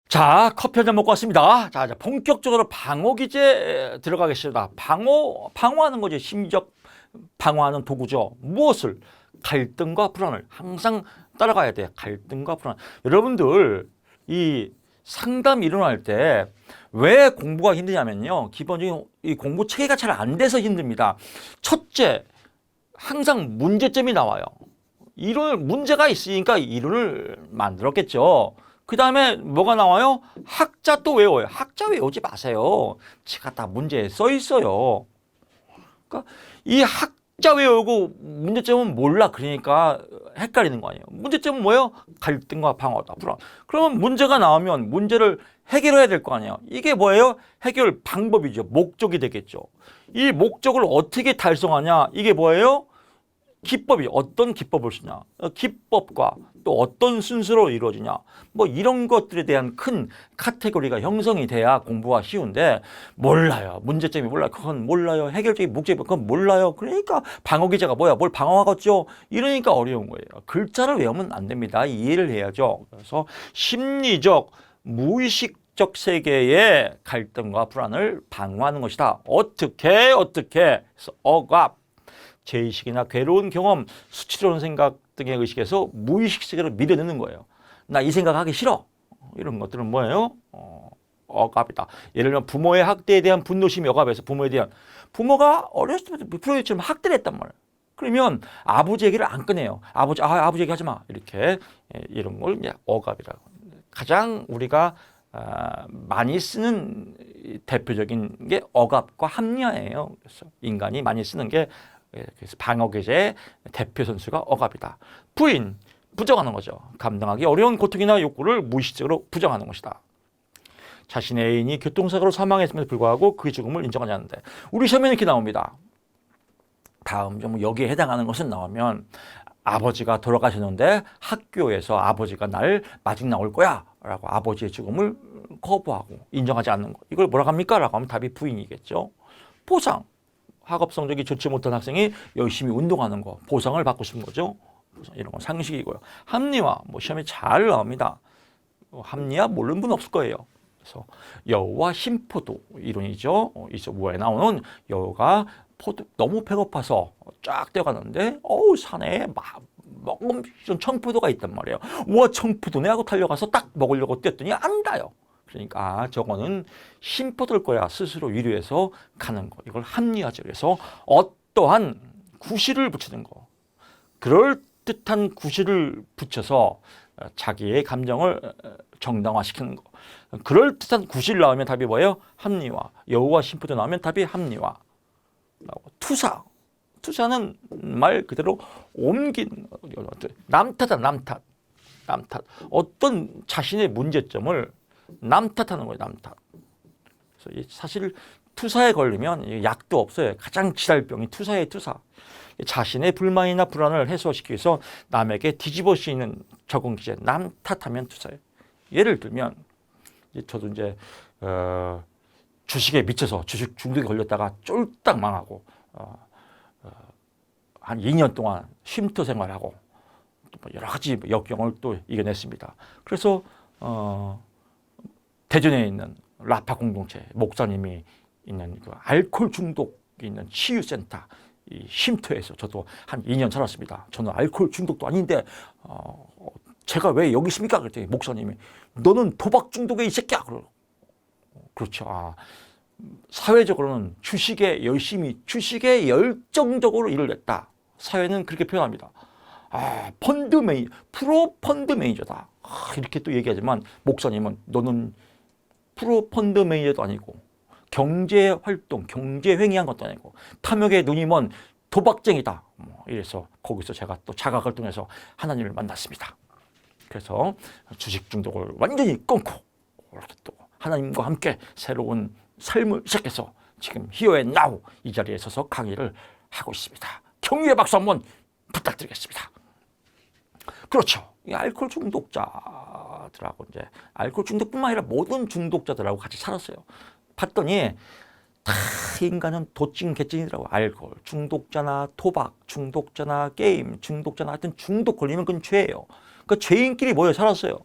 자, 커피 한 잔 먹고 왔습니다. 자, 이제 본격적으로 방어 기제 들어가겠습니다. 방어하는 거지. 심리적 방어하는 도구죠. 무엇을? 갈등과 불안을 항상 따라가야 돼. 갈등과 불안. 여러분들, 이 상담 일어날 때 왜 공부가 힘드냐면요. 기본적인 이 공부 체계가 잘 안 돼서 힘듭니다. 첫째, 항상 문제점이 나와요. 문제가 있으니까 이론을 만들었겠죠. 그 다음에 뭐가 나와요? 학자 또 외워요. 학자 외우지 마세요. 제가 다 문제에 써 있어요. 그러니까 이 학자 외우고 문제점은 몰라. 그러니까 헷갈리는 거 아니에요. 문제점은 뭐예요? 갈등과 방어다. 불안. 그러면 문제가 나오면 문제를 해결해야 될 거 아니에요. 이게 뭐예요? 해결 방법이죠. 목적이 되겠죠. 이 목적을 어떻게 달성하냐? 이게 뭐예요? 기법이 어떤 기법을 쓰냐, 기법과 또 어떤 순서로 이루어지냐, 뭐 이런 것들에 대한 큰 카테고리가 형성이 돼야 공부가 쉬운데 몰라요. 문제점이 몰라요. 그건 몰라요. 해결적인 목적이 그건 몰라요. 그러니까 방어 기제가 뭐야? 뭘 방어하겠죠? 이러니까 어려운 거예요. 글자를 외우면 안 됩니다. 이해를 해야죠. 그래서 심리적, 무의식적 세계의 갈등과 불안을 방어하는 것이다. 어떻게? 그래서 억압. 죄의식이나 괴로운 경험, 수치스러운 생각 등의 의식에서 무의식 세계로 밀어넣는 거예요. 나 이 생각하기 싫어. 이런 것들은 뭐예요? 억압이다. 예를 들면 부모의 학대에 대한 분노심이 억압해서 부모가 어렸을 때부터 프로이처럼 학대를 했단 말이에요. 그러면 아버지 얘기를 안 꺼내요. 아버지 얘기 하지 마. 이렇게 이런 걸 이제 억압이라고. 가장 우리가 많이 쓰는 대표적인 게 억압과 합리화예요. 그래서 인간이 많이 쓰는 게 그래서 방어 기제의 대표 선수가 억압이다. 부정하는 거죠. 감당하기 어려운 고통이나 욕구를 무의식적으로 부정하는 것이다. 자신의 애인이 교통사고로 사망했음에도 불구하고 그의 죽음을 인정하지 않는데 우리 시험에는 이렇게 나옵니다. 다음 좀 여기에 해당하는 것은 나오면 아버지가 돌아가셨는데 학교에서 아버지가 날 마중 나올 거야 라고 아버지의 죽음을 거부하고 인정하지 않는 거. 이걸 뭐라고 합니까? 라고 하면 답이 부인이겠죠. 보상. 학업 성적이 좋지 못한 학생이 열심히 운동하는 거, 보상을 받고 싶은 거죠. 이런 건 상식이고요. 합리화, 뭐 시험에 잘 나옵니다. 합리화 모르는 분 없을 거예요. 그래서 여우와 심포도 이론이죠. 이서부에 나오는 여우가 너무 배고파서 쫙 뛰어가는데 산에 먹은 청포도가 있단 말이에요. 우와 청포도네 하고 달려가서 딱 먹으려고 뛰었더니 안 닿아요. 그러니까 저거는 심포될 거야 스스로 위로해서 가는 거. 이걸 합리화죠. 그래서 어떠한 구실을 붙이는 거. 그럴듯한 구실을 붙여서 자기의 감정을 정당화시키는 거. 그럴듯한 구실 나오면 답이 뭐예요? 합리화. 여우와 심포도 나오면 답이 합리화. 투사. 투사는 말 그대로 옮기는 거. 남탓이다. 남탓. 어떤 자신의 문제점을 남 탓하는 거예요. 남 탓. 그래서 사실 투사에 걸리면 약도 없어요. 가장 지랄병이 투사예요. 투사. 자신의 불만이나 불안을 해소시키기 위해서 남에게 뒤집어 씌우는 적응 기제. 남 탓하면 투사예요. 예를 들면 저도 이제 주식에 미쳐서 주식 중독에 걸렸다가 쫄딱 망하고 한 2년 동안 쉼터 생활하고 여러 가지 역경을 또 이겨냈습니다. 그래서 대전에 있는 라파 공동체 목사님이 있는 그 알코올 중독이 있는 치유센터 이 쉼터에서 저도 한 2년 살았습니다. 저는 알코올 중독도 아닌데 제가 왜 여기 있습니까? 그랬더니 목사님이 너는 도박 중독에 이 새끼야. 그렇죠. 사회적으로는 주식에 열정적으로 일을 했다. 사회는 그렇게 표현합니다. 프로 펀드 매니저다. 이렇게 또 얘기하지만 목사님은 너는 프로 펀드 매니저도 아니고 경제활동, 경제횡의한 것도 아니고 탐욕의 눈이 먼 도박쟁이다. 이래서 거기서 제가 또 자각을 통해서 하나님을 만났습니다. 그래서 주식 중독을 완전히 끊고 이렇게 또 하나님과 함께 새로운 삶을 시작해서 지금 히어의 나우 이 자리에 서서 강의를 하고 있습니다. 경유의 박수 한번 부탁드리겠습니다. 그렇죠. 이 알코올 중독자들하고 이제 알코올 중독뿐만 아니라 모든 중독자들하고 같이 살았어요. 봤더니 다 인간은 도찐 개찐이더라고. 알코올 중독자나 도박 중독자나 게임 중독자나 하여튼 중독 걸리면 그건 죄예요. 그 죄인끼리 모여 살았어요.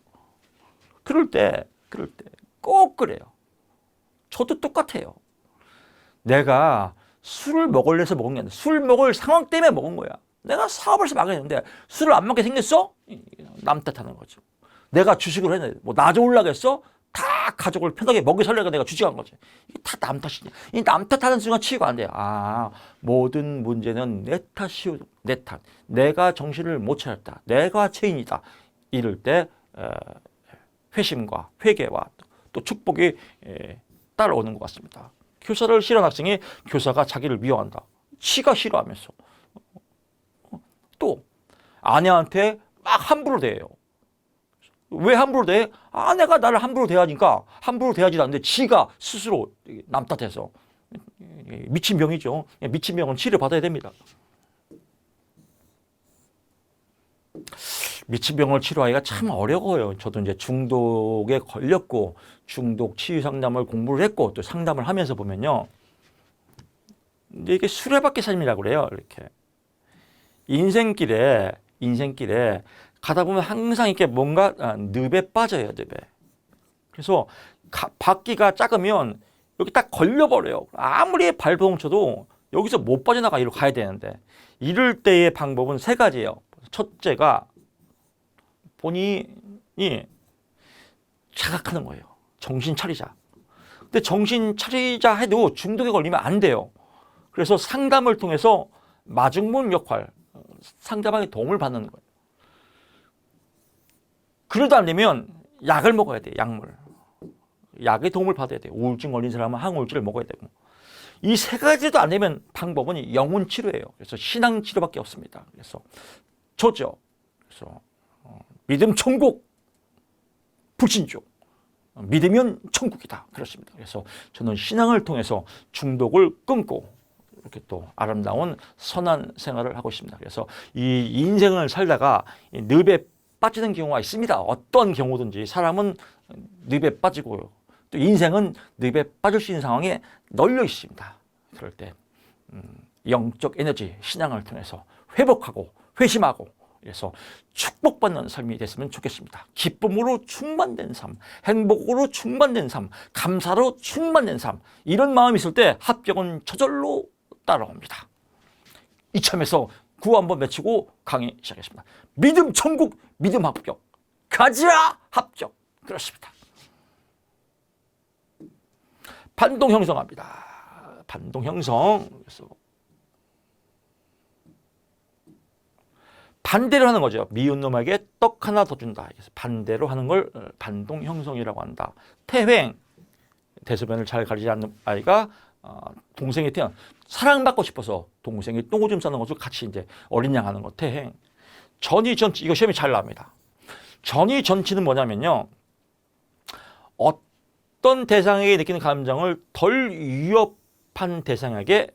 그럴 때 그럴 때 꼭 그래요. 저도 똑같아요. 내가 술을 먹으려서 먹은 게 아니라 술 먹을 상황 때문에 먹은 거야. 내가 사업을 해서 막았는데 술을 안 먹게 생겼어? 남 탓하는 거죠. 내가 주식을 했는데 뭐 나 좋으려겠어? 다 가족을 편하게 먹여 살려고 내가 주식한 거지. 이게 다 남 탓이냐. 이 남 탓하는 순간 치유가 안 돼요. 아, 모든 문제는 내 탓이오. 내 탓. 내가 정신을 못 차렸다. 내가 죄인이다. 이럴 때 회심과 회개와 또 축복이 따라오는 것 같습니다. 교사를 싫어하는 학생이 교사가 자기를 미워한다. 지가 싫어하면서. 또 아내한테 막 함부로 대해요. 왜 함부로 대? 아내가 나를 함부로 대하니까 함부로 대하지 않는데 지가 스스로 남 탓해서 미친 병이죠. 미친 병은 치료받아야 됩니다. 미친 병을 치료하기가 참 어려워요. 저도 이제 중독에 걸렸고 중독 치유 상담을 공부를 했고 또 상담을 하면서 보면요. 근데 이게 수레바퀴 삶이라고 그래요. 이렇게 인생길에 가다 보면 항상 이렇게 뭔가 늪에 빠져요. 늪에. 그래서 바퀴가 작으면 여기 딱 걸려버려요. 아무리 발버둥 쳐도 여기서 못 빠져나가 이리로 가야 되는데 이럴 때의 방법은 세 가지예요. 첫째가 본인이 자각하는 거예요. 정신 차리자. 근데 정신 차리자 해도 중독에 걸리면 안 돼요. 그래서 상담을 통해서 마중물 역할, 상대방의 도움을 받는 거예요. 그러도 안 되면 약을 먹어야 돼요. 약물. 약의 도움을 받아야 돼요. 우울증 걸린 사람은 항우울제를 먹어야 되고. 이 세 가지도 안 되면 방법은 영혼 치료예요. 그래서 신앙 치료밖에 없습니다. 그래서 저죠. 그래서 믿음 천국, 불신족. 믿으면 천국이다. 그렇습니다. 그래서 저는 신앙을 통해서 중독을 끊고 이렇게 또 아름다운 선한 생활을 하고 있습니다. 그래서 이 인생을 살다가 늪에 빠지는 경우가 있습니다. 어떤 경우든지 사람은 늪에 빠지고요. 또 인생은 늪에 빠질 수 있는 상황에 널려 있습니다. 그럴 때 영적 에너지, 신앙을 통해서 회복하고 회심하고 그래서 축복받는 삶이 됐으면 좋겠습니다. 기쁨으로 충만된 삶, 행복으로 충만된 삶, 감사로 충만된 삶 이런 마음이 있을 때 합격은 저절로 따라옵니다. 이참에서 구호 한번 외치고 강의 시작했습니다. 믿음 천국, 믿음 합격, 가자 합격. 그렇습니다. 반동 형성합니다. 반동 형성. 그래서 반대로 하는 거죠. 미운 놈에게 떡 하나 더 준다. 그래서 반대로 하는 걸 반동 형성이라고 한다. 태횡. 대소변을 잘 가리지 않는 아이가 동생이 태어난 사랑받고 싶어서 동생이 똥오줌 싸는 것을 같이 이제 어린 양 하는 거 태행. 전이전치 이거 시험이 잘 나옵니다. 전이전치는 뭐냐면요. 어떤 대상에게 느끼는 감정을 덜 위협한 대상에게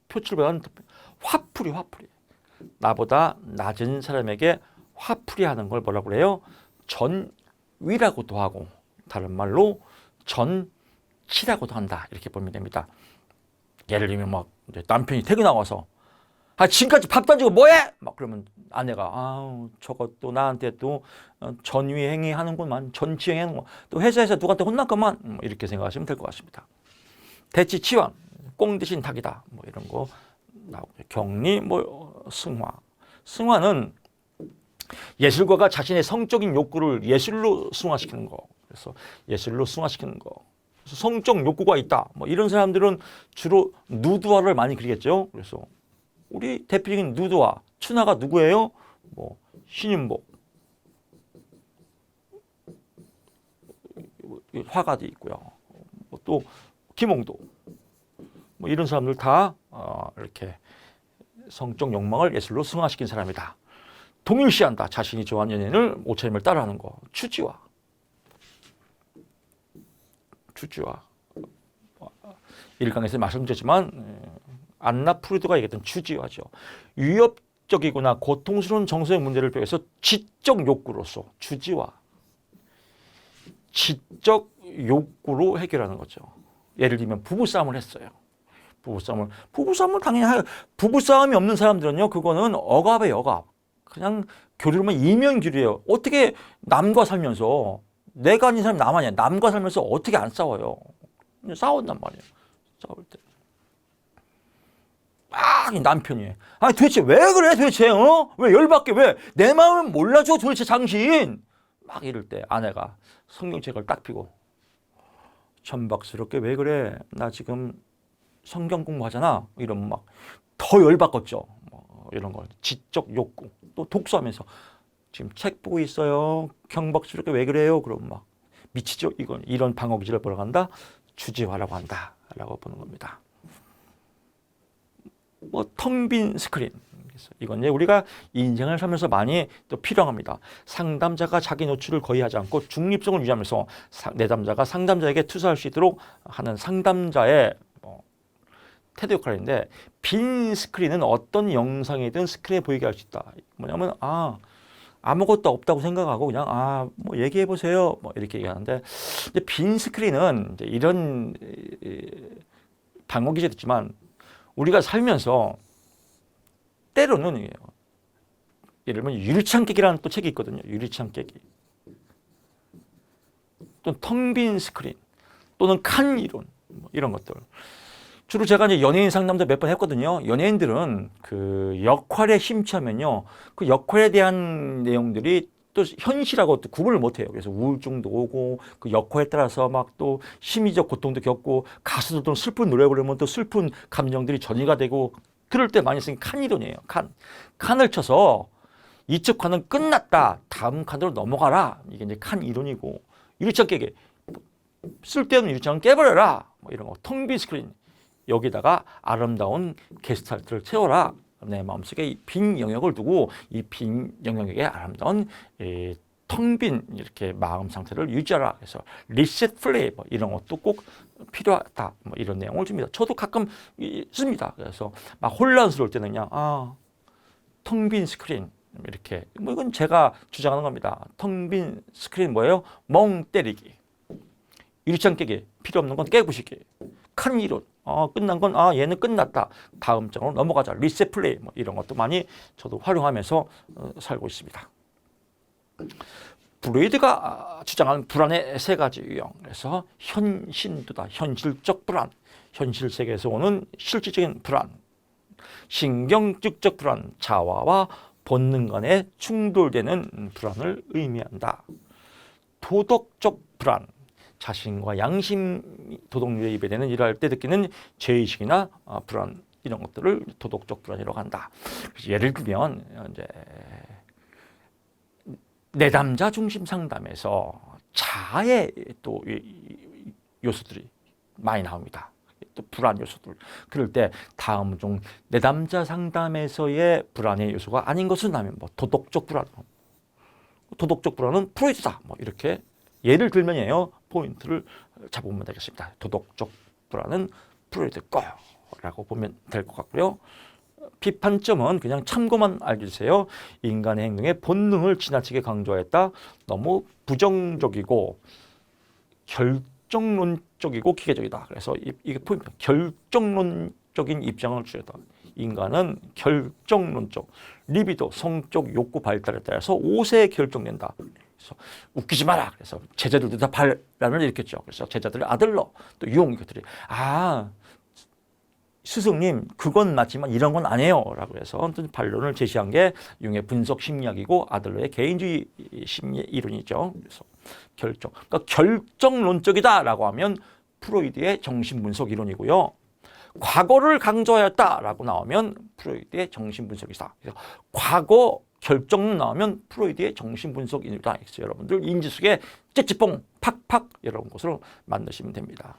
표출보다는 화풀이. 나보다 낮은 사람에게 화풀이 하는 걸 뭐라고 그래요? 전위라고도 하고 다른 말로 전치라고도 한다. 이렇게 보면 됩니다. 예를 들면 막 남편이 퇴근하고 와서 지금까지 밥도 안 주고 뭐해? 막 그러면 아내가 아우 저것도 나한테 또 전위 행위 하는구만. 전치 행위 하는구만. 또 회사에서 누구한테 혼났구만. 이렇게 생각하시면 될 것 같습니다. 대치치환, 꽁 대신 닭이다. 뭐 이런 거 나오고 격리, 뭐 승화는 예술가가 자신의 성적인 욕구를 예술로 승화시키는 거. 그래서 예술로 승화시키는 거. 그래서 성적 욕구가 있다. 뭐 이런 사람들은 주로 누드화를 많이 그리겠죠. 그래서 우리 대표적인 누드화, 춘화가 누구예요? 뭐 신윤복 화가도 있고요. 또 김홍도 뭐 이런 사람들 다 이렇게 성적 욕망을 예술로 승화시킨 사람이다. 동일시한다. 자신이 좋아하는 연예인을 모처님을 따라하는 거. 추지화. 일강에서 말씀드렸지만 안나 프루드가 얘기했던 추지화죠. 위협적이거나 고통스러운 정서의 문제를 배워서 지적 욕구로서 추지화. 지적 욕구로 해결하는 거죠. 예를 들면 부부싸움을 했어요. 부부싸움을 당연히 하요. 부부싸움이 없는 사람들은요. 그거는 억압이에요. 억압. 그냥 교류로만 이면교류예요. 어떻게 남과 살면서 내가 아닌 사람이 남 아니야. 남과 살면서 어떻게 안 싸워요? 싸운단 말이에요. 싸울 때. 막 남편이. 아니 도대체 왜 그래 도대체 왜 열받게 왜 내 마음을 몰라줘 도대체 당신. 막 이럴 때 아내가 성경책을 딱 펴고 천박스럽게 왜 그래 나 지금 성경 공부하잖아 이러면 막 더 열받겠죠. 뭐 이런 거 지적 욕구 또 독서하면서 지금 책 보고 있어요. 경박스럽게 왜 그래요? 그러면 막 미치죠. 이런 방어 기제를 보러 간다. 주지화라고 한다라고 보는 겁니다. 뭐 텅 빈 스크린. 이건 이제 우리가 인생을 살면서 많이 또 필요합니다. 상담자가 자기 노출을 거의 하지 않고 중립성을 유지하면서 내담자가 상담자에게 투자할 수 있도록 하는 상담자의 태도 역할인데 빈 스크린은 어떤 영상이든 스크린에 보이게 할 수 있다. 뭐냐면 아무것도 없다고 생각하고 그냥 뭐 얘기해 보세요. 뭐 이렇게 얘기하는데 근데 빈 스크린은 이제 이런 방어 기제도 있지만 우리가 살면서 때로는 예를 들면 유리창 깨기라는 또 책이 있거든요. 유리창 깨기. 또는 텅 빈 스크린 또는 칸 이론 뭐 이런 것들. 주로 제가 이제 연예인 상담도 몇 번 했거든요. 연예인들은 그 역할에 심취하면요. 그 역할에 대한 내용들이 또 현실하고 또 구분을 못 해요. 그래서 우울증도 오고 그 역할에 따라서 막 또 심리적 고통도 겪고 가수들도 슬픈 노래 부르면 또 슬픈 감정들이 전이가 되고 그럴 때 많이 쓰는 칸 이론이에요. 칸을 쳐서 이쪽 칸은 끝났다. 다음 칸으로 넘어가라. 이게 이제 칸 이론이고 유리창 깨게 쓸데없는 유리창은 깨버려라. 뭐 이런 거 텅 빈 스크린 여기다가 아름다운 게스트할트를 채워라. 내 마음속에 이 빈 영역을 두고 이 빈 영역에 아름다운 텅 빈 이렇게 마음 상태를 유지하라. 그래서 리셋 플레이버 이런 것도 꼭 필요하다. 뭐 이런 내용을 줍니다. 저도 가끔 씁니다. 그래서 막 혼란스러울 때는 그냥 텅 빈 스크린 이렇게 뭐 이건 제가 주장하는 겁니다. 텅 빈 스크린 뭐예요? 멍 때리기, 유리창 깨기, 필요 없는 건 깨부시기, 칸 이론. 끝난 건 얘는 끝났다. 다음 장으로 넘어가자. 리셋 플레이 뭐 이런 것도 많이 저도 활용하면서 살고 있습니다. 브로이드가 주장하는 불안의 세 가지 유형에서 현신두다. 현실적 불안, 현실 세계에서 오는 실질적인 불안, 신경증적 불안, 자아와 본능 간에 충돌되는 불안을 의미한다. 도덕적 불안, 자신과 양심 도덕률에 위배되는 일할 때 느끼는 죄의식이나 불안 이런 것들을 도덕적 불안이라고 한다. 예를 들면 이제 내담자 중심 상담에서 자아의 또 요소들이 많이 나옵니다. 또 불안 요소들. 그럴 때 다음 중 내담자 상담에서의 불안의 요소가 아닌 것은 하면 뭐 도덕적 불안. 도덕적 불안은 프로이트다. 뭐 이렇게 예를 들면요. 포인트를 잡으면 되겠습니다. 도덕적 불안은 프로이트 거라고 보면 될 것 같고요. 비판점은 그냥 참고만 알려주세요. 인간의 행동에 본능을 지나치게 강조했다. 너무 부정적이고 결정론적이고 기계적이다. 그래서 이게 포인트. 결정론적인 입장을 취했다. 인간은 결정론적, 리비도, 성적 욕구 발달에 따라서 5세에 결정된다. 그래서 웃기지 마라. 그래서 제자들도 다 반란을 일으켰죠. 그래서 제자들의 아들러, 또 유홍 이것들이 스승님 그건 맞지만 이런 건 아니에요 라고 해서 반론을 제시한 게 융의 분석 심리학이고 아들러의 개인주의 심리 이론이죠. 그래서 그러니까 결정론적이다 라고 하면 프로이드의 정신분석 이론이고요. 과거를 강조하였다라고 나오면 프로이드의 정신분석이다. 그래서 과거 결정 나오면 프로이드의 정신분석 이론이다. 그래서 여러분들 인지 속에 찌찌뽕 팍팍 여러분 것으로 만드시면 됩니다.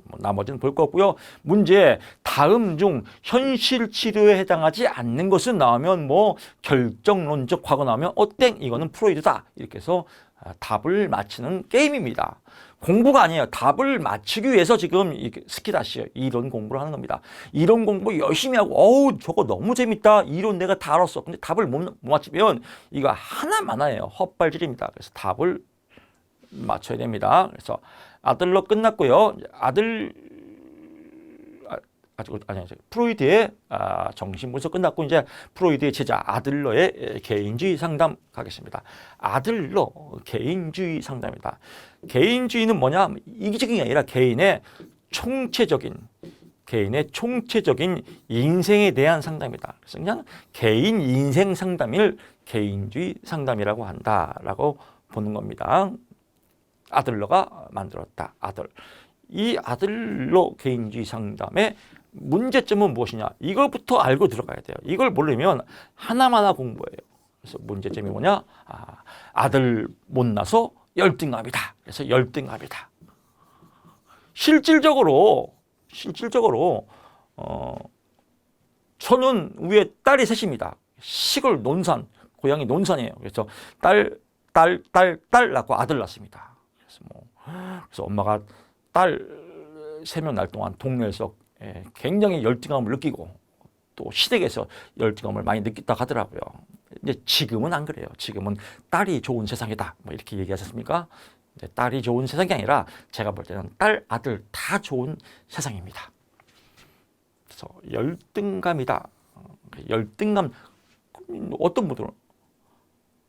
뭐 나머지는 볼 거 없고요. 문제 다음 중 현실 치료에 해당하지 않는 것은 나오면 뭐 결정론적 과거 나오면 땡 이거는 프로이드다. 이렇게 해서 답을 맞히는 게임입니다. 공부가 아니에요. 답을 맞추기 위해서 지금 스키다시 이론 공부를 하는 겁니다. 이론 공부 열심히 하고 저거 너무 재밌다. 이론 내가 다 알았어. 근데 답을 못 맞추면 이거 하나만화예요. 헛발질입니다. 그래서 답을 맞춰야 됩니다. 그래서 아들러 끝났고요. 프로이드의 정신 분석 끝났고 이제 프로이드의 제자 아들러의 개인주의 상담 가겠습니다. 아들러 개인주의 상담이다. 개인주의는 뭐냐? 이기적인 게 아니라 개인의 총체적인 인생에 대한 상담이다. 그래서 그냥 개인 인생 상담을 개인주의 상담이라고 한다라고 보는 겁니다. 아들러가 만들었다. 이 아들러 개인주의 상담의 문제점은 무엇이냐? 이걸부터 알고 들어가야 돼요. 이걸 모르면 하나마나 공부해요. 그래서 문제점이 뭐냐? 아들 못 낳아서 열등감이다. 그래서 열등감이다. 실질적으로 저는 위에 딸이 셋입니다. 시골 논산, 고향이 논산이에요. 그래서 딸 낳고 아들 낳습니다. 그래서 엄마가 딸 3명 날 동안 동네에서 굉장히 열등감을 느끼고 또 시댁에서 열등감을 많이 느꼈다 하더라고요. 이제 지금은 안 그래요. 지금은 딸이 좋은 세상이다. 뭐 이렇게 얘기하셨습니까? 딸이 좋은 세상이 아니라 제가 볼 때는 딸, 아들 다 좋은 세상입니다. 그래서 열등감이다. 열등감 어떤 분들은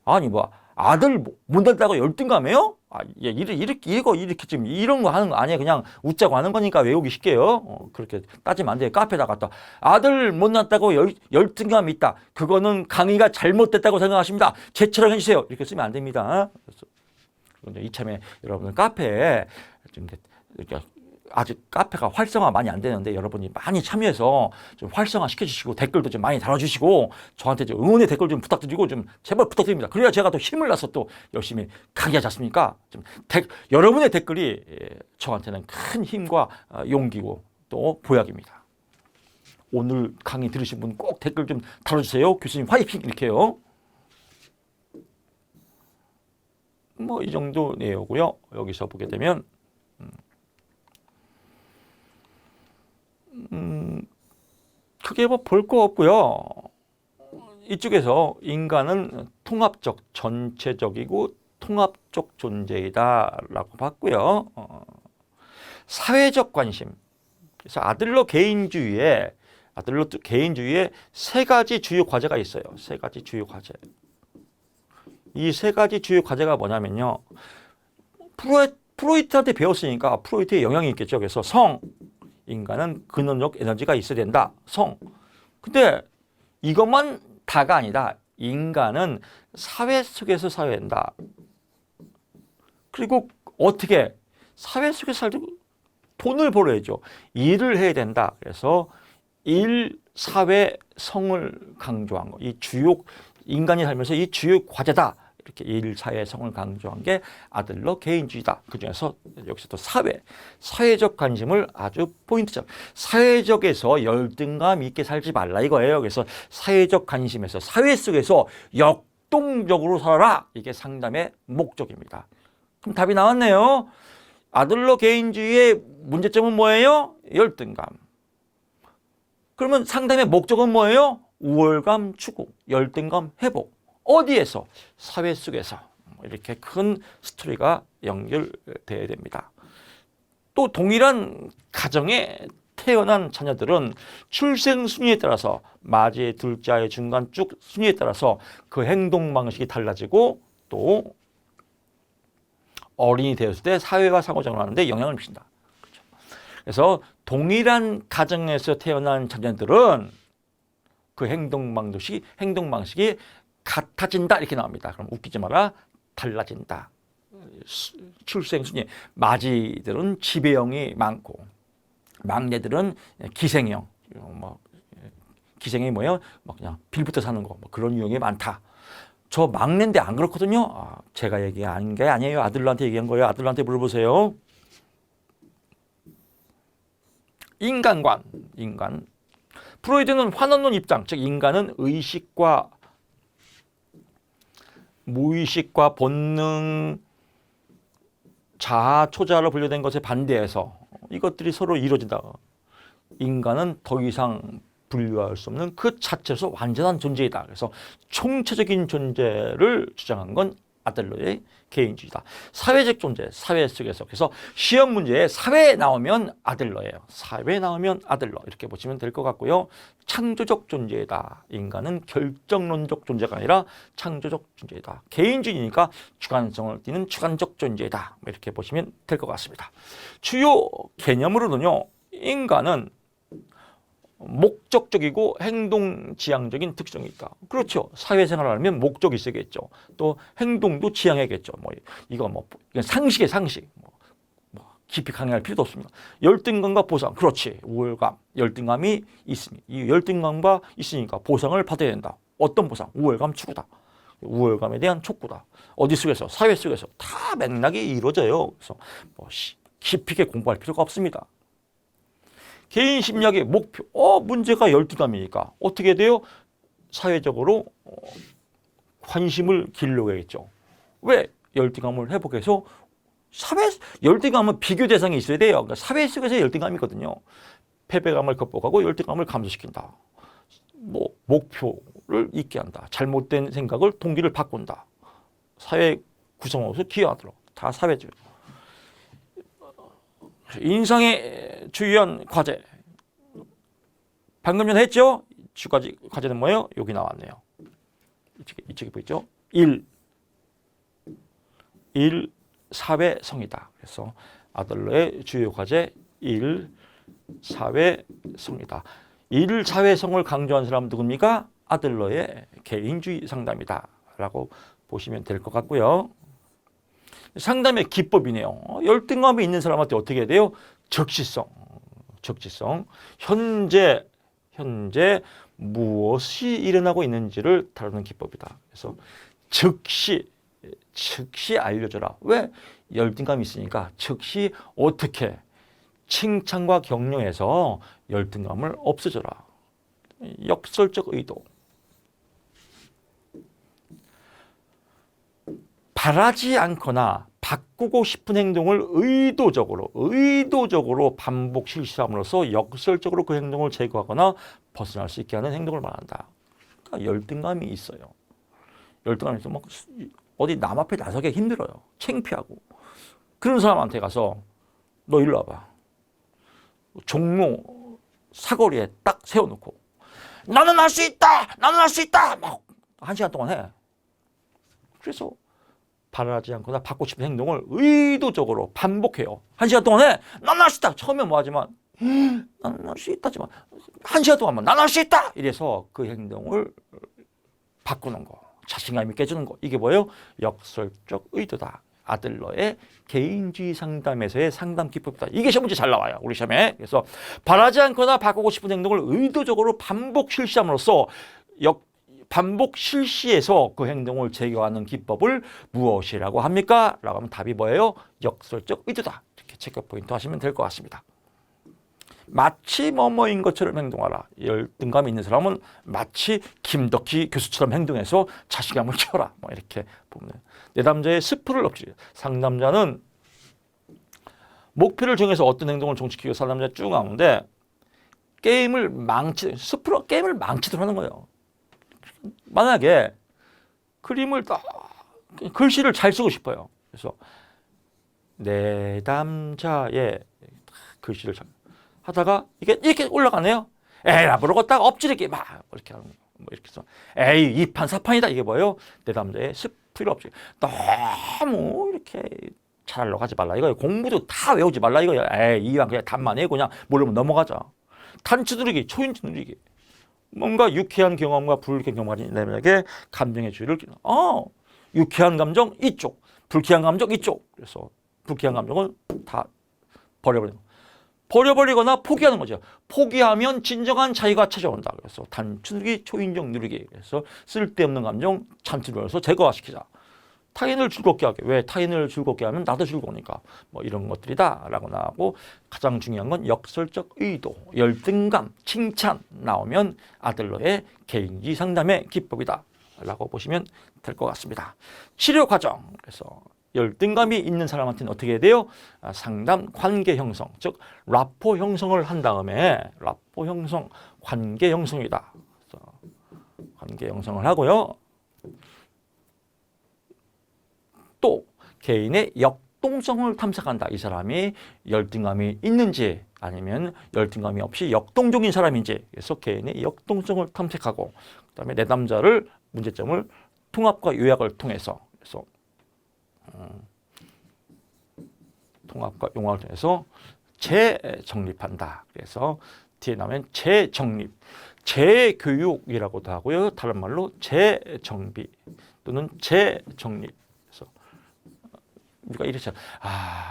아니 뭐 아들 못 낳았다고 열등감해요? 이렇게 지금 이런 거 하는 거 아니에요. 그냥 웃자고 하는 거니까 외우기 쉽게요. 그렇게 따지면 안 돼요. 카페다 갔다 아들 못 낳았다고 열등감이 있다. 그거는 강의가 잘못됐다고 생각하십니다. 제처럼 해주세요. 이렇게 쓰면 안 됩니다. 그래서 이참에 여러분들 카페에 좀 이렇게 아직 카페가 활성화 많이 안 되는데 여러분이 많이 참여해서 좀 활성화 시켜주시고 댓글도 좀 많이 달아주시고 저한테 좀 응원의 댓글 좀 부탁드리고 좀 제발 부탁드립니다. 그래야 제가 또 힘을 내서 또 열심히 강의하지 않습니까? 여러분의 댓글이 저한테는 큰 힘과 용기고 또 보약입니다. 오늘 강의 들으신 분 꼭 댓글 좀 달아주세요. 교수님 화이팅 이렇게요. 뭐 이 정도 내용이고요. 여기서 보게 되면 크게 뭐 볼 거 없고요. 이쪽에서 인간은 통합적, 전체적이고 통합적 존재이다라고 봤고요. 사회적 관심. 그래서 아들러 개인주의에 세 가지 주요 과제가 있어요. 세 가지 주요 과제. 이 세 가지 주요 과제가 뭐냐면요. 프로이트한테 배웠으니까 프로이트의 영향이 있겠죠. 그래서 인간은 근원적 에너지가 있어야 된다. 근데 이것만 다가 아니다. 인간은 사회 속에서 살아야 된다. 그리고 어떻게 사회 속에서 살도 돈을 벌어야죠. 일을 해야 된다. 그래서 일, 사회, 성을 강조한 거. 인간이 살면서 이 주요 과제다. 이렇게 일, 사회, 성을 강조한 게 아들러 개인주의다. 그중에서 여기서 또 사회적 관심을 아주 포인트죠. 사회적에서 열등감 있게 살지 말라 이거예요. 그래서 사회적 관심에서 사회 속에서 역동적으로 살아라. 이게 상담의 목적입니다. 그럼 답이 나왔네요. 아들러 개인주의의 문제점은 뭐예요? 열등감. 그러면 상담의 목적은 뭐예요? 우월감 추구, 열등감 회복. 어디에서? 사회 속에서. 이렇게 큰 스토리가 연결돼야 됩니다. 또 동일한 가정에 태어난 자녀들은 출생 순위에 따라서 맞이, 둘째, 중간 쭉 순위에 따라서 그 행동 방식이 달라지고 또 어린이 되었을 때 사회와 상호작용을 하는데 영향을 미친다. 그렇죠. 그래서 동일한 가정에서 태어난 자녀들은 그 행동 방식이 같아진다 이렇게 나옵니다. 그럼 웃기지 마라. 달라진다. 출생 순위. 맞이들은 지배형이 많고 막내들은 기생형. 기생형이 뭐예요? 그냥 빌부터 사는 거. 그런 유형이 많다. 저 막내인데 안 그렇거든요. 제가 얘기한 게 아니에요. 아들한테 얘기한 거예요. 아들한테 물어보세요. 인간. 프로이드는 환원론 입장, 즉 인간은 의식과 무의식과 본능, 자아, 초자로 분류된 것에 반대해서 이것들이 서로 이루어진다. 인간은 더 이상 분류할 수 없는 그 자체로서 완전한 존재이다. 그래서 총체적인 존재를 주장한 건 아들러의 개인주의다. 사회적 존재, 사회 속에서. 그래서 시험 문제에 사회에 나오면 아들러예요. 사회에 나오면 아들러 이렇게 보시면 될 것 같고요. 창조적 존재이다. 인간은 결정론적 존재가 아니라 창조적 존재이다. 개인주의니까 주관성을 띠는 주관적 존재이다. 이렇게 보시면 될 것 같습니다. 주요 개념으로는요. 인간은 목적적이고 행동지향적인 특성이 있다. 그렇죠. 사회생활을 하면 목적이 있어야겠죠. 또 행동도 지향해야겠죠. 이건 상식의 상식. 깊이 강의할 필요도 없습니다. 열등감과 보상. 그렇지. 우월감, 열등감이 있으니 이 열등감과 있으니까 보상을 받아야 된다. 어떤 보상? 우월감 추구다. 우월감에 대한 촉구다. 어디 속에서? 사회 속에서 다 맥락이 이루어져요. 그래서 깊이 있게 공부할 필요가 없습니다. 개인 심리학의 목표. 문제가 열등감이니까 어떻게 돼요? 사회적으로 관심을 길러야겠죠. 왜? 열등감을 회복해서 열등감은 비교 대상이 있어야 돼요. 그러니까 사회 속에서 열등감이거든요. 패배감을 극복하고 열등감을 감소시킨다. 목표를 있게 한다. 잘못된 생각을 동기를 바꾼다. 사회 구성원으로서 기여하도록. 다 사회적. 인상에 주의한 과제. 방금 전에 했죠? 주가지 과제는 뭐예요? 여기 나왔네요. 이쪽에 보이죠? 1. 사회성이다. 그래서 아들러의 주요 과제 1. 사회성이다. 1. 사회성을 강조한 사람은 누굽니까? 아들러의 개인주의 상담이다. 라고 보시면 될 것 같고요. 상담의 기법이네요. 열등감이 있는 사람한테 어떻게 해야 돼요? 적시성. 현재 무엇이 일어나고 있는지를 다루는 기법이다. 그래서 즉시 알려줘라. 왜? 열등감이 있으니까 즉시 어떻게 칭찬과 격려해서 열등감을 없애줘라. 역설적 의도. 바라지 않거나 바꾸고 싶은 행동을 의도적으로 반복 실시함으로써 역설적으로 그 행동을 제거하거나 벗어날 수 있게 하는 행동을 말한다. 그러니까 열등감이 있어요. 열등감이 있으면 어디 남 앞에 나서기 힘들어요. 창피하고. 그런 사람한테 가서 너 일로 와봐. 종로 사거리에 딱 세워놓고 나는 할 수 있다! 나는 할 수 있다! 막 1시간 동안 해. 그래서 바라지 않거나 받고 싶은 행동을 의도적으로 반복해요. 1시간 동안 해. 나는 할 수 있다! 처음엔 뭐하지만 나는 할 수 있다지만 1시간 동안만 나는 할 수 있다! 이래서 그 행동을 바꾸는 거. 자신감이 깨지는 거. 이게 뭐예요? 역설적 의도다. 아들러의 개인주의 상담에서의 상담 기법이다. 이게 시험 문제 잘 나와요. 우리 시험에. 그래서 바라지 않거나 바꾸고 싶은 행동을 의도적으로 반복 실시함으로써 반복 실시해서 그 행동을 제거하는 기법을 무엇이라고 합니까? 라고 하면 답이 뭐예요? 역설적 의도다. 이렇게 체크 포인트 하시면 될 것 같습니다. 마치 뭐뭐인 것처럼 행동하라. 열등감이 있는 사람은 마치 김덕희 교수처럼 행동해서 자신감을 키워라. 이렇게 보면 내담자의 스프를 없지. 상담자는 목표를 정해서 어떤 행동을 종식하고 상담자 쭉 나오는데 게임을 망치도록 하는 거예요. 만약에 글씨를 잘 쓰고 싶어요. 그래서 내담자의 글씨를 하다가 이게 이렇게 올라가네요. 에라 모르겠다가 엎지르기 막 이렇게 하는 거예요. 이렇게 해서 에이 2판 4판이다. 이게 뭐예요? 내담자의 스피드 없이 너무 이렇게 잘하려고 하지 말라. 이거 공부도 다 외우지 말라. 이거 에이 이왕 그냥 답만 해고 그냥 모르면 넘어가자. 단추 누르기, 초인지 누르기. 뭔가 유쾌한 경험과 불쾌한 경험을 가진 내면에게 감정의 주의를 유쾌한 감정 이쪽, 불쾌한 감정 이쪽. 그래서 불쾌한 감정을 다 버려버리거나 포기하는 거죠. 포기하면 진정한 자유가 찾아온다. 그래서 단추 누르기, 초인종 누르기. 그래서 쓸데없는 감정 단추 눌러서 제거시키자. 타인을 즐겁게 하게. 왜? 타인을 즐겁게 하면 나도 즐거우니까. 이런 것들이다 라고 나오고 가장 중요한 건 역설적 의도, 열등감, 칭찬 나오면 아들러의 개인주의 상담의 기법이다 라고 보시면 될 것 같습니다. 치료 과정. 그래서 열등감이 있는 사람한테는 어떻게 해야 돼요? 상담 관계 형성, 즉 라포 형성을 한 다음에 라포 형성, 관계 형성이다. 그래서 관계 형성을 하고요. 또 개인의 역동성을 탐색한다. 이 사람이 열등감이 있는지 아니면 열등감이 없이 역동적인 사람인지, 그래서 개인의 역동성을 탐색하고, 그다음에 내담자를 문제점을 통합과 요약을 통해서, 그래서 통합과 용어를 통해서 재정립한다. 그래서 뒤에 나오면 재정립, 재교육이라고도 하고요. 다른 말로 재정비 또는 재정립. 그래서 우리가 이렇게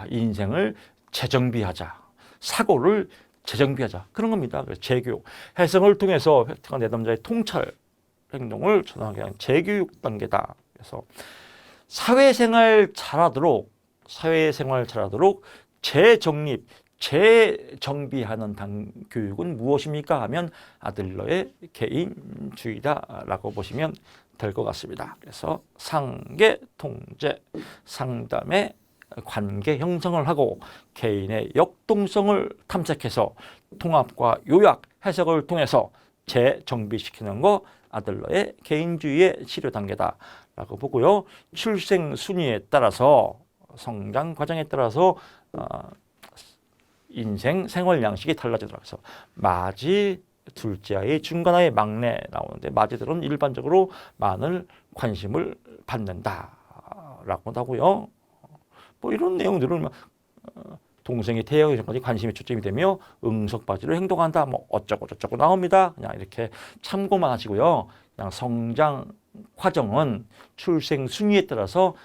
인생을 재정비하자, 사고를 재정비하자, 그런 겁니다. 그래서 재교육, 해석을 통해서 획득한 내담자의 통찰 행동을 전환하게 하는 재교육 단계다. 그래서 사회생활 잘하도록 재정립, 재정비하는 교육은 무엇입니까? 하면 아들러의 개인주의다라고 보시면 될 것 같습니다. 그래서 상계 통제, 상담의 관계 형성을 하고 개인의 역동성을 탐색해서 통합과 요약, 해석을 통해서 재정비시키는 거 아들러의 개인주의의 치료 단계다라고 보고요. 출생 순위에 따라서, 성장 과정에 따라서 인생 생활 양식이 달라지더라고요. 그래서 맞이, 둘째 아이, 중간 아이, 막내 나오는데 맞이들은 일반적으로 많은 관심을 받는다라고 하고요. 뭐 이런 내용들은 동생이 태어나기 전까지 관심이 초점이 되며 응석바지로 행동한다. 뭐 어쩌고 저쩌고 나옵니다. 그냥 이렇게 참고만 하시고요. 그냥 성장 과정은 출생 순위에 따라서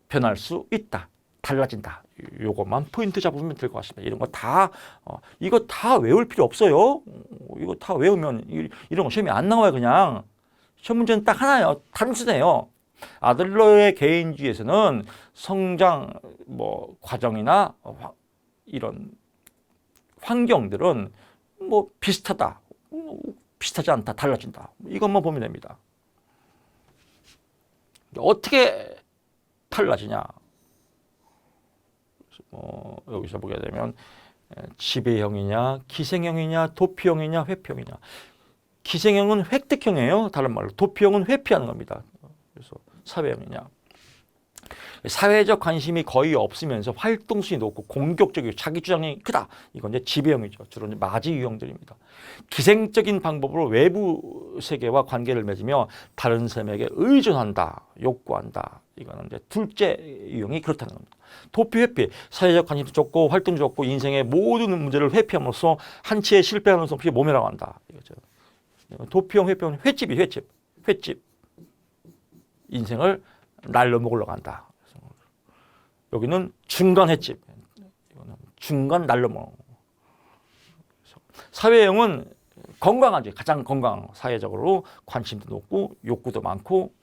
변할 수 있다. 달라진다. 요것만 포인트 잡으면 될 것 같습니다. 이런 거 다 이거 다 외울 필요 없어요. 이거 다 외우면 이런 거 시험에 안 나와요. 그냥 시험 문제는 딱 하나예요. 단순해요. 아들러의 개인주의에서는 성장 과정이나 이런 환경들은 비슷하다, 비슷하지 않다, 달라진다. 이것만 보면 됩니다. 어떻게 달라지냐? 여기서 보게 되면 지배형이냐, 기생형이냐, 도피형이냐, 회피형이냐. 기생형은 획득형이에요. 다른 말로 도피형은 회피하는 겁니다. 그래서 사회형이냐. 사회적 관심이 거의 없으면서 활동성이 높고 공격적이고 자기 주장이 크다. 이건 이제 지배형이죠. 주로 맞이 유형들입니다. 기생적인 방법으로 외부 세계와 관계를 맺으며 다른 사람에게 의존한다, 욕구한다. 이거는 이제 둘째 유형이 그렇다는 겁니다. 도피, 회피, 사회적 관심도 적고 활동도 적고 인생의 모든 문제를 회피함으로써 한치의 실패하는 수 없이 모면하간다. 이거죠. 도피형, 회피형, 횟집. 인생을 날로 먹으러 간다. 여기는 중간 횟집, 이거는 중간 날로 먹는. 사회형은 건강하지, 가장 건강, 사회적으로 관심도 높고 욕구도 많고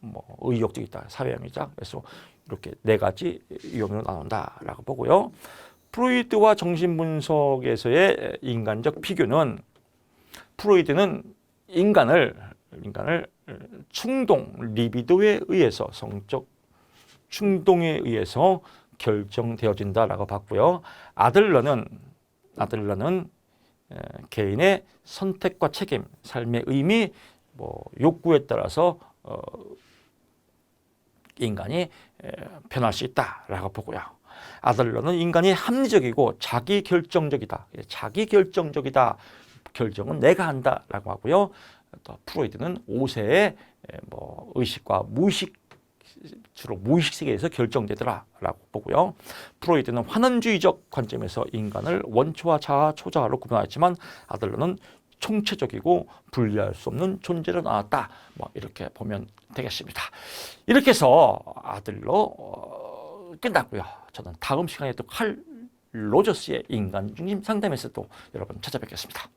의욕도 있다. 사회형이자. 그래서 이렇게 네 가지 유형으로 나눈다라고 보고요. 프로이트와 정신분석에서의 인간적 비교는, 프로이트는 인간을 충동, 리비도에 의해서, 성적 충동에 의해서 결정되어진다라고 봤고요. 아들러는 개인의 선택과 책임, 삶의 의미, 욕구에 따라서 인간이 변할 수 있다라고 보고요. 아들러는 인간이 합리적이고 자기결정적이다. 자기결정적이다. 결정은 내가 한다라고 하고요. 또 프로이드는 5세의 의식과 무의식, 주로 무의식 세계에서 결정되더라라고 보고요. 프로이드는 환원주의적 관점에서 인간을 원초와 자아, 초자아로 구분하였지만 아들러는 총체적이고 분리할 수 없는 존재로 나왔다. 이렇게 보면 되겠습니다. 이렇게 해서 아들러 끝났고요. 저는 다음 시간에 또 칼 로저스의 인간 중심 상담에서 또 여러분 찾아뵙겠습니다.